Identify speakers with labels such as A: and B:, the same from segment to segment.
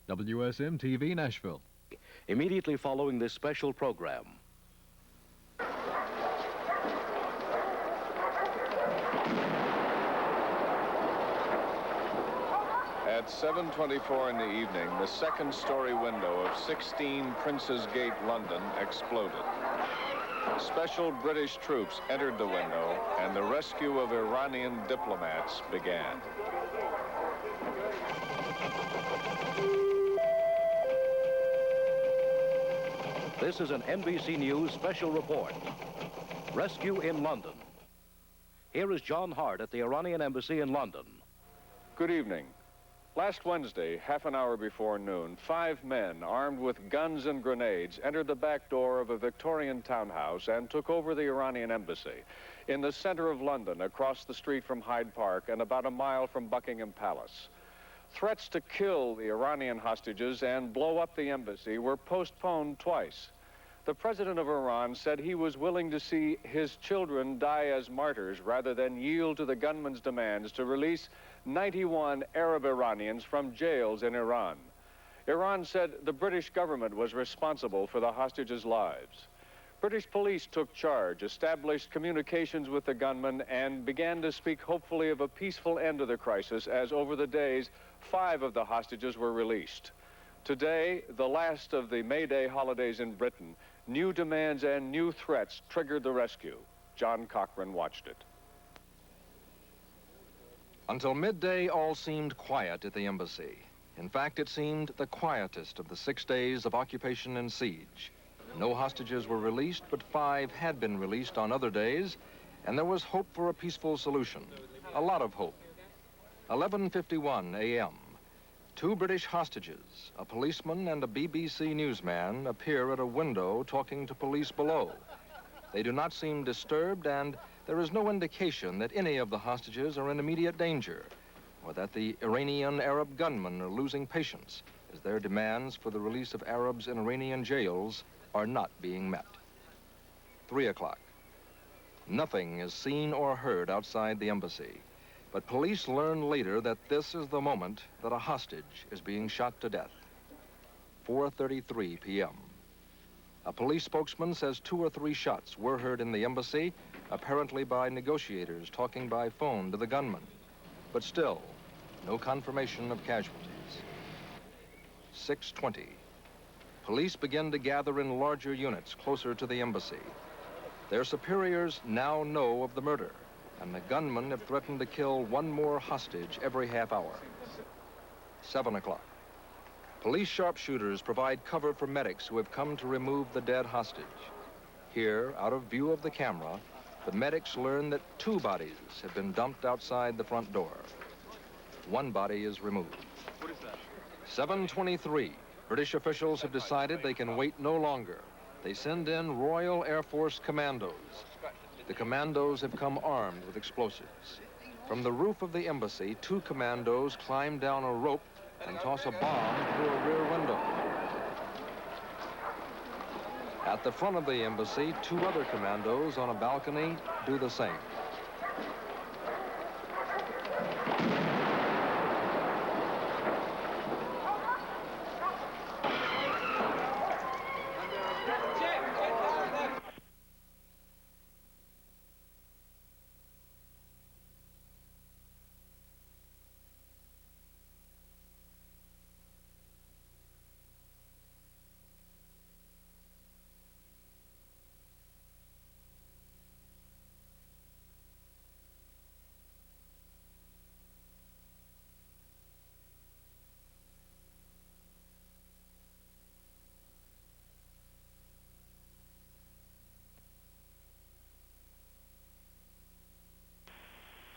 A: WSM-TV, Nashville.
B: Immediately following this special program.
C: At 7:24 in the evening, the second-story window of 16 Prince's Gate, London, exploded. Special British troops entered the window, and the rescue of Iranian diplomats began.
B: This is an NBC News special report. Rescue in London. Here is John Hart at the Iranian Embassy in London.
C: Good evening. Last Wednesday, half an hour before noon, 5 men armed with guns and grenades entered the back door of a Victorian townhouse and took over the Iranian embassy in the center of London, across the street from Hyde Park and about a mile from Buckingham Palace. Threats to kill the Iranian hostages and blow up the embassy were postponed twice. The president of Iran said he was willing to see his children die as martyrs rather than yield to the gunman's demands to release 91 Arab Iranians from jails in Iran. Iran said the British government was responsible for the hostages' lives. British police took charge, established communications with the gunman, and began to speak hopefully of a peaceful end to the crisis as over the days, 5 of the hostages were released. Today, the last of the May Day holidays in Britain, new demands and new threats triggered the rescue. John Cochran watched it.
D: Until midday, all seemed quiet at the embassy. In fact, it seemed the quietest of the 6 days of occupation and siege. No hostages were released, but 5 had been released on other days, and there was hope for a peaceful solution. A lot of hope. 11:51 a.m. 2 British hostages, a policeman and a BBC newsman, appear at a window talking to police below. They do not seem disturbed, and there is no indication that any of the hostages are in immediate danger, or that the Iranian Arab gunmen are losing patience, as their demands for the release of Arabs in Iranian jails are not being met. 3 o'clock. Nothing is seen or heard outside the embassy, but police learn later that this is the moment that a hostage is being shot to death. 4:33 p.m. A police spokesman says 2 or 3 shots were heard in the embassy, apparently by negotiators talking by phone to the gunman. But still, no confirmation of casualties. 6:20. Police begin to gather in larger units closer to the embassy. Their superiors now know of the murder, and the gunmen have threatened to kill 1 more hostage every half hour. 7 o'clock. Police sharpshooters provide cover for medics who have come to remove the dead hostage. Here, out of view of the camera, the medics learn that 2 bodies have been dumped outside the front door. 1 body is removed. 7:23. British officials have decided they can wait no longer. They send in Royal Air Force commandos. The commandos have come armed with explosives. From the roof of the embassy, 2 commandos climb down a rope and toss a bomb through a rear window. At the front of the embassy, 2 other commandos on a balcony do the same.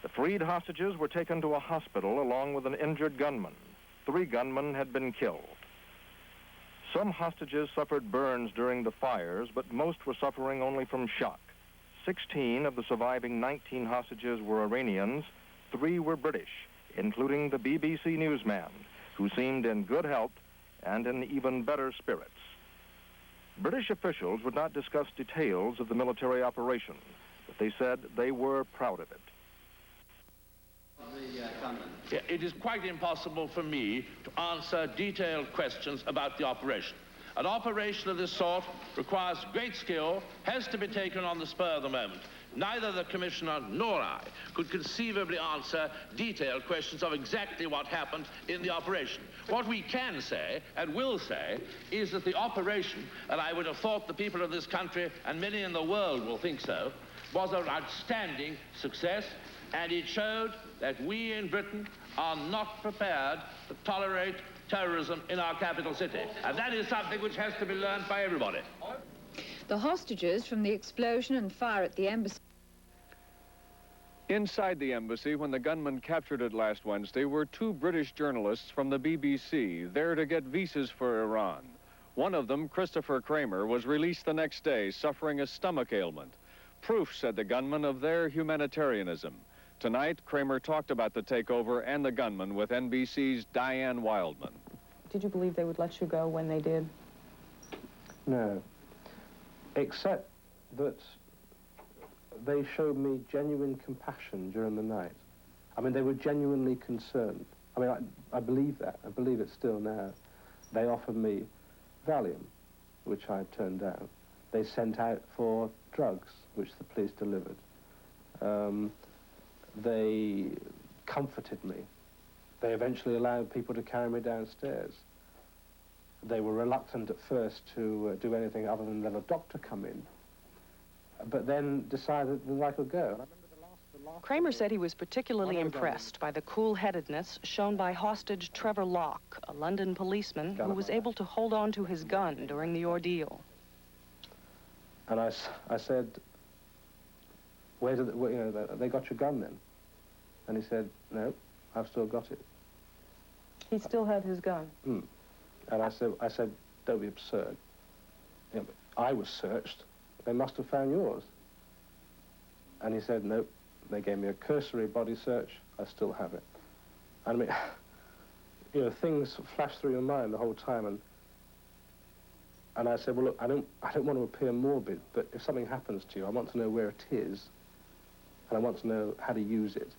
D: The freed hostages were taken to a hospital along with an injured gunman. 3 gunmen had been killed. Some hostages suffered burns during the fires, but most were suffering only from shock. 16 of the surviving 19 hostages were Iranians, 3 were British, including the BBC newsman, who seemed in good health and in even better spirits. British officials would not discuss details of the military operation, but they said they were proud of it.
E: The gunman.
A: it is quite impossible for me to answer detailed questions about the operation. An operation of this sort requires great skill, has to be taken on the spur of the moment. Neither the Commissioner nor I could conceivably answer detailed questions of exactly what happened in the operation. What we can say, and will say, is that the operation, and I would have thought the people of this country, and many in the world will think so, was an outstanding success, and it showed that we in Britain are not prepared to tolerate terrorism in our capital city. And that is something which has to be learned by everybody.
E: The hostages from the explosion and fire at the embassy.
C: Inside the embassy, when the gunman captured it last Wednesday, were two British journalists from the BBC there to get visas for Iran. One of them, Christopher Kramer, was released the next day, suffering a stomach ailment. Proof, said the gunman, of their humanitarianism. Tonight, Kramer talked about the takeover and the gunman with NBC's Diane Wildman.
F: Did you believe they would let you go when they did?
G: No, except that they showed me genuine compassion during the night. I mean, they were genuinely concerned. I mean, I believe that. I believe it still now. They offered me Valium, which I turned down. They sent out for drugs, which the police delivered. They comforted me. They eventually allowed people to carry me downstairs. They were reluctant at first to do anything other than let a doctor come in, but then decided that I could go. And I remember the last
F: Kramer said he was particularly impressed by the cool-headedness shown by hostage Trevor Locke, a London policeman who was able to hold on to his gun during the ordeal.
G: And I said, where did they got your gun then? And he said, no, I've still got it.
F: He still had his gun?
G: And I said, don't be absurd. You know, I was searched. They must have found yours. And he said, nope. They gave me a cursory body search. I still have it. I mean, you know, things flash through your mind the whole time. And I said, well, look, I don't want to appear morbid, but if something happens to you, I want to know where it is, and I want to know how to use it.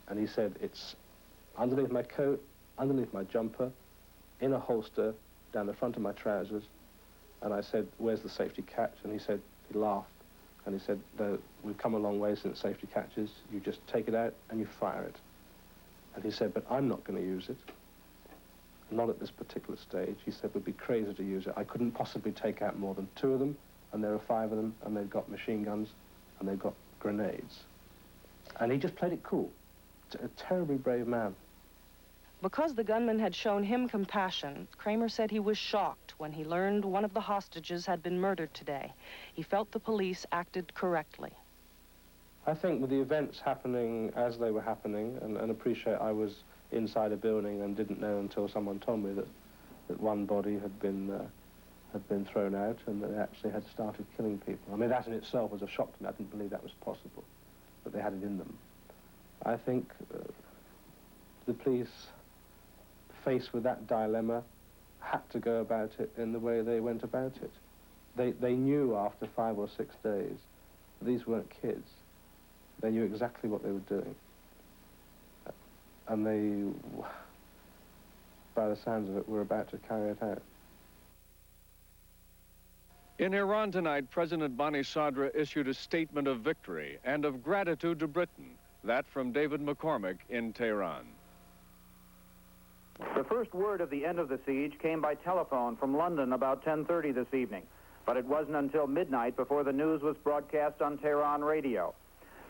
G: And he said, it's underneath my coat, underneath my jumper, in a holster, down the front of my trousers. And I said, where's the safety catch? And he laughed, and he said, we've come a long way since safety catches. You just take it out and you fire it. And he said, but I'm not going to use it. Not at this particular stage. He said, we'd be crazy to use it. I couldn't possibly take out more than 2 of them, and there are 5 of them, and they've got machine guns, and they've got grenades. And he just played it cool. A terribly brave man.
F: Because the gunman had shown him compassion, Kramer said he was shocked when he learned one of the hostages had been murdered today. He felt the police acted correctly.
G: I think with the events happening as they were happening, and appreciate I was inside a building and didn't know until someone told me that one body had been thrown out and that they actually had started killing people. I mean, that in itself was a shock to me. I didn't believe that was possible, but they had it in them. I think the police, faced with that dilemma, had to go about it in the way they went about it. They knew after 5 or 6 days that these weren't kids. They knew exactly what they were doing. And they, by the sounds of it, were about to carry it out.
C: In Iran tonight, President Bani Sadr issued a statement of victory and of gratitude to Britain. That from David McCormick in Tehran.
H: The first word of the end of the siege came by telephone from London about 10:30 this evening, but it wasn't until midnight before the news was broadcast on Tehran radio.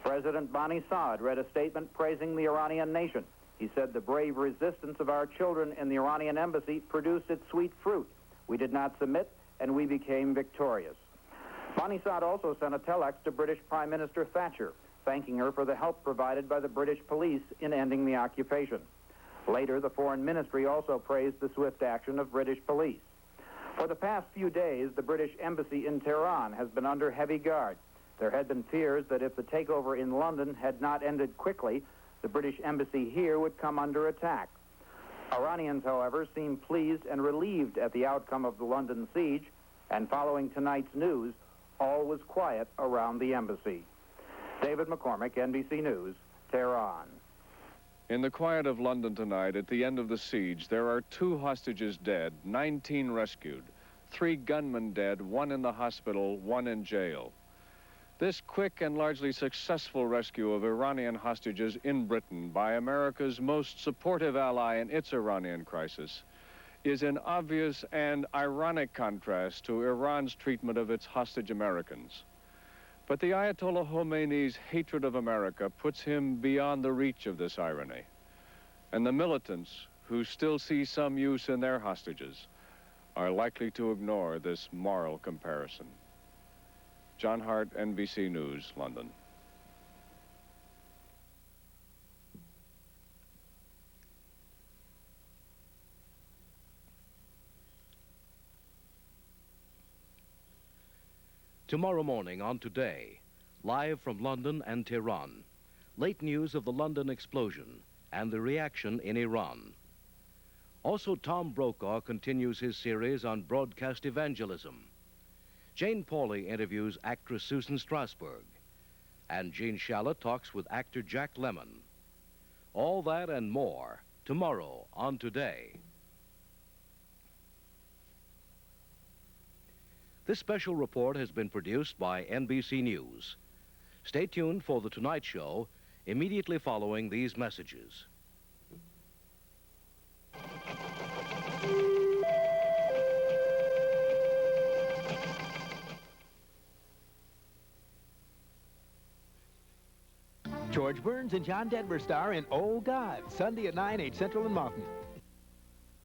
H: President Bani Sadr read a statement praising the Iranian nation. He said the brave resistance of our children in the Iranian embassy produced its sweet fruit. We did not submit, and we became victorious. Bani Sadr also sent a telex to British Prime Minister Thatcher, thanking her for the help provided by the British police in ending the occupation. Later, the Foreign Ministry also praised the swift action of British police. For the past few days, the British embassy in Tehran has been under heavy guard. There had been fears that if the takeover in London had not ended quickly, the British embassy here would come under attack. Iranians, however, seem pleased and relieved at the outcome of the London siege, and following tonight's news, all was quiet around the embassy. David McCormick, NBC News, Tehran.
C: In the quiet of London tonight, at the end of the siege, there are 2 hostages dead, 19 rescued, 3 gunmen dead, 1 in the hospital, 1 in jail. This quick and largely successful rescue of Iranian hostages in Britain by America's most supportive ally in its Iranian crisis is in obvious and ironic contrast to Iran's treatment of its hostage Americans. But the Ayatollah Khomeini's hatred of America puts him beyond the reach of this irony. And the militants, who still see some use in their hostages, are likely to ignore this moral comparison. John Hart, NBC News, London.
B: Tomorrow morning on Today, live from London and Tehran, late news of the London explosion and the reaction in Iran. Also, Tom Brokaw continues his series on broadcast evangelism. Jane Pauley interviews actress Susan Strasberg, and Gene Shalit talks with actor Jack Lemmon. All that and more tomorrow on Today. This special report has been produced by NBC News. Stay tuned for The Tonight Show immediately following these messages.
I: George Burns and John Denver star in Oh God, Sunday at 9, 8 Central and Mountain.